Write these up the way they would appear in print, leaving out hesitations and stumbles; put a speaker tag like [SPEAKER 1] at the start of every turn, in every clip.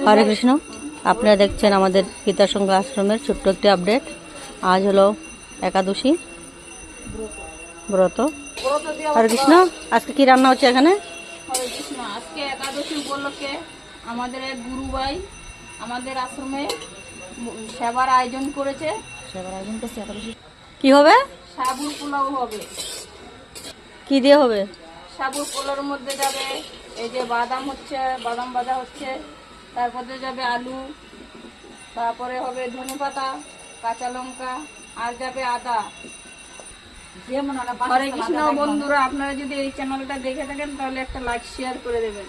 [SPEAKER 1] হরে কৃষ্ণ। আপনারা দেখছেন আমাদের গীতাসংঘ আশ্রমের ছোট্ট একটি আপডেট। আজ হলো একাদশী ব্রত। হরে কৃষ্ণ। আজকে কি রান্না হচ্ছে এখানে?
[SPEAKER 2] হরে কৃষ্ণ। আজকে একাদশী উপলক্ষে আমাদের এক গুরু ভাই আমাদের আশ্রমে সেবার আয়োজন করেছে। একাদশী
[SPEAKER 1] কি হবে?
[SPEAKER 2] সাবুর পোলাও হবে।
[SPEAKER 1] কি দিয়ে হবে?
[SPEAKER 2] সাবুর পোলাওর মধ্যে যাবে এই যে বাদাম হচ্ছে, বাদাম ভাজা হচ্ছে, তারপরে যাবে আলু, তারপরে হবে ধনেপাতা, কাঁচা লঙ্কা, আর যাবে আদা। হরে কৃষ্ণ বন্ধুরা, আপনারা যদি এই চ্যানেলটা দেখে থাকেন তাহলে একটা লাইক শেয়ার করে দেবেন।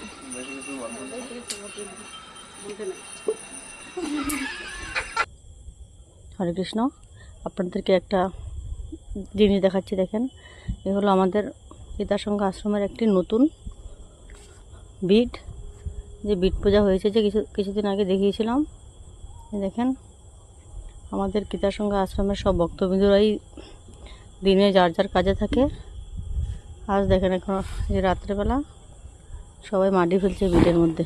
[SPEAKER 1] হরে কৃষ্ণ। আপনাদেরকে একটা জিনিস দেখাচ্ছি, দেখেন। এ হলো আমাদের গীতাসংঘ আশ্রমের একটি নতুন বিট, যে বিট পূজা হয়েছে, যে কিছুদিন আগে দেখিয়েছিলাম। দেখেন, আমাদের গীতাসংঘ আশ্রমের সব ভক্তবৃন্দরাই দিনে যার যার কাজে থাকে। আজ দেখেন, এখন যে রাত্রেবেলা সবাই মাটি ফেলছে বিটের মধ্যে।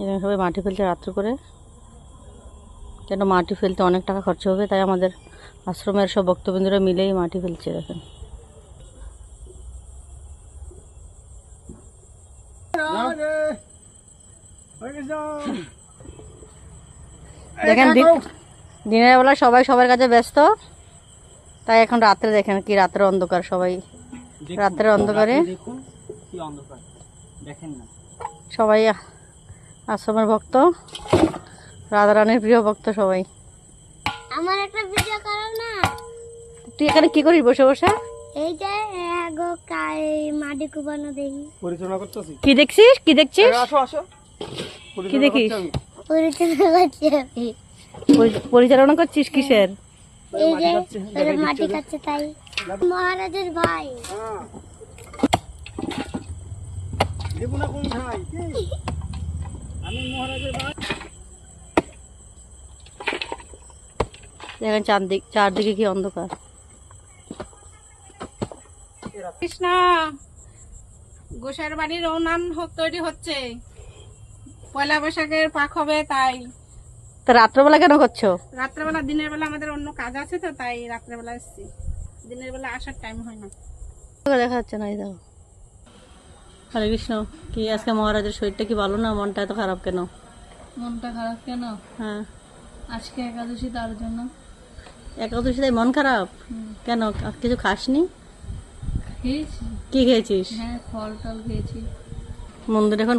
[SPEAKER 1] এখানে সবাই মাটি ফেলছে রাত্রে করে, কেন মাটি ফেলতে অনেক টাকা খরচ হবে, তাই আমাদের আশ্রমের সব ভক্তবৃন্দরা মিলেই মাটি ফেলছে। দেখেন, দেখেন দিনের বেলা সবাই সবার কাছে ব্যস্ত, তাই এখন রাত্রে দেখেন কি রাত্রে অন্ধকার, সবাই রাত্রের অন্ধকারে সবাই আশ্রমের ভক্ত, রাধারানীর প্রিয় ভক্ত সবাই।
[SPEAKER 3] আমার একটা ভিডিও করো না।
[SPEAKER 1] তুই এখানে কি করিস বসে বসে?
[SPEAKER 3] এই যে গো মাটি কুবানো দেখি।
[SPEAKER 4] পরিচালনা করতেছি।
[SPEAKER 1] কি দেখছিস? কি দেখছিস?
[SPEAKER 4] আসো আসো।
[SPEAKER 1] কি দেখিস?
[SPEAKER 3] পরিচালনা করছি আমি।
[SPEAKER 1] পরিচালনা করছিস কিসের?
[SPEAKER 3] এই যে এটা মাটি খাচ্ছে তাই। মহারাজের ভাই।
[SPEAKER 4] দেবো না কোন ভাই? আমি মহারাজের ভাই।
[SPEAKER 1] দেখেন চারদিকে কি অন্ধকার।
[SPEAKER 2] কৃষ্ণ, গোসাইয়ের বাড়ির উনান তৈরি হচ্ছে, পয়লা বৈশাখের পাক হবে, তাই
[SPEAKER 1] তা রাত্রবেলা কেন করছো?
[SPEAKER 2] রাত্রেবেলা, দিনের বেলা আমাদের অন্য কাজ আছে তো, তাই রাত্রেবেলা এসেছি। দিনের বেলা আসার টাইম হয় না।
[SPEAKER 1] দেখা যাচ্ছে না, এই দেখো। হরে কৃষ্ণ। কি আজকে মহারাজের শরীরটা কি ভালো না? মনটা এত খারাপ কেন?
[SPEAKER 2] মনটা খারাপ কেন?
[SPEAKER 1] হ্যাঁ,
[SPEAKER 2] আজকে একাদশী, তার জন্য।
[SPEAKER 1] একাদশী তাই মন খারাপ কেন? কিছু খাসনি?
[SPEAKER 2] খেয়েছি।
[SPEAKER 1] কি খেয়েছিস?
[SPEAKER 2] হ্যাঁ, ফল টল খেয়েছি।
[SPEAKER 1] মন্দির এখন